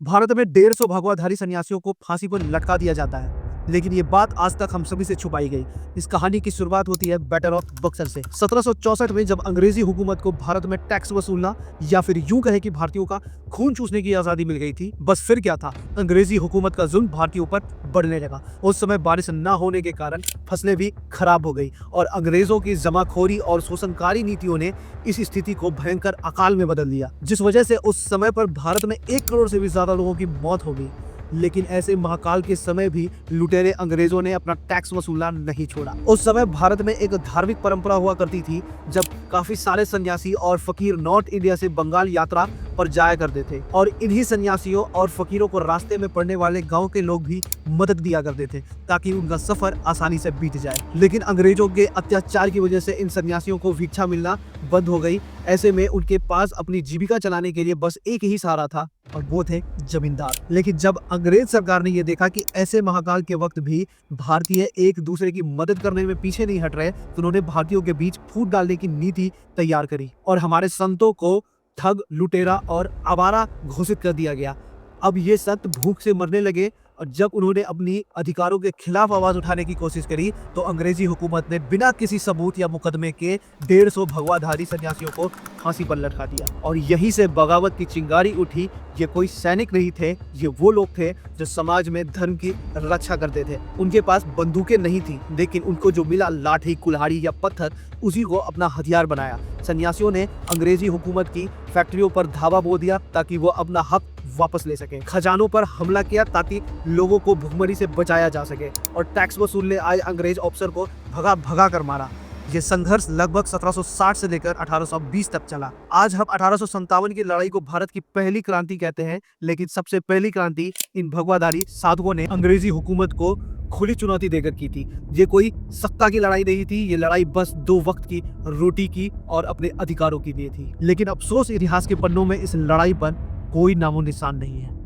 भारत में 150 भगवाधारी सन्यासियों को फांसी पर लटका दिया जाता है, लेकिन ये बात आज तक हम सभी से छुपाई गई। इस कहानी की शुरुआत होती है बैटल ऑफ बक्सर से 1764 में, जब अंग्रेजी हुकूमत को भारत में टैक्स वसूलना या फिर यूं कहे कि भारतीयों का खून चूसने की आजादी मिल गई थी। बस फिर क्या था, अंग्रेजी हुकूमत का जुल्म भारतीयों पर बढ़ने लगा। उस समय बारिश न होने के कारण फसलें भी खराब हो गई और अंग्रेजों की जमाखोरी और शोषणकारी नीतियों ने इस स्थिति को भयंकर अकाल में बदल दिया, जिस वजह से उस समय पर भारत में 1 करोड़ से भी ज्यादा लोगों की मौत हो गई। लेकिन ऐसे महाकाल के समय भी लुटेरे अंग्रेजों ने अपना टैक्स वसूलना नहीं छोड़ा। उस समय भारत में एक धार्मिक परंपरा हुआ करती थी, जब काफी सारे सन्यासी और फकीर नॉर्थ इंडिया से बंगाल यात्रा पर जाया करते थे और इन्हीं सन्यासियों और फकीरों को रास्ते में पड़ने वाले गांव के लोग भी मदद दिया करते थे ताकि उनका सफर आसानी से बीत जाए। लेकिन अंग्रेजों के अत्याचार की वजह से इन सन्यासियों को भिक्षा मिलना बंद हो गई। ऐसे में उनके पास अपनी जीविका चलाने के लिए बस एक ही सहारा था और वो थे जमींदार। लेकिन जब अंग्रेज सरकार ने यह देखा कि ऐसे महाकाल के वक्त भी भारतीय एक दूसरे की मदद करने में पीछे नहीं हट रहे, तो उन्होंने भारतीयों के बीच फूट डालने की नीति तैयार करी और हमारे संतों को ठग, लुटेरा और आवारा घोषित कर दिया गया। अब ये संत भूख से मरने लगे और जब उन्होंने अपनी अधिकारों के खिलाफ आवाज उठाने की कोशिश करी, तो अंग्रेजी हुकूमत ने बिना किसी सबूत या मुकदमे के 150 भगवाधारी सन्यासियों को फांसी पर लटका दिया। और यहीं से बगावत की चिंगारी उठी। ये कोई सैनिक नहीं थे, ये वो लोग थे जो समाज में धर्म की रक्षा करते थे। उनके पास बंदूकें नहीं थी, लेकिन उनको जो मिला लाठी, कुल्हाड़ी या पत्थर, उसी को अपना हथियार बनाया। सन्यासियों ने अंग्रेजी हुकूमत की फैक्ट्रियों पर धावा बोल दिया ताकि वो अपना हक वापस ले सके। खजानों पर हमला किया ताकि लोगों को भुखमरी से बचाया जा सके और टैक्स वसूलने आए अंग्रेज ऑफिसर को भगा भगा कर मारा। ये संघर्ष लगभग 1760 से लेकर 1820 तक चला। आज हम 1857 की लड़ाई को भारत की पहली क्रांति कहते हैं, लेकिन सबसे पहली क्रांति इन भगवाधारी साधुओं ने अंग्रेजी हुकूमत को खुली चुनौती देकर की थी। ये कोई सत्ता की लड़ाई नहीं थी, ये लड़ाई बस 2 वक्त की रोटी की और अपने अधिकारों के लिए थी। लेकिन अफसोस, इतिहास के पन्नों में इस लड़ाई पर कोई नामो निशान नहीं है।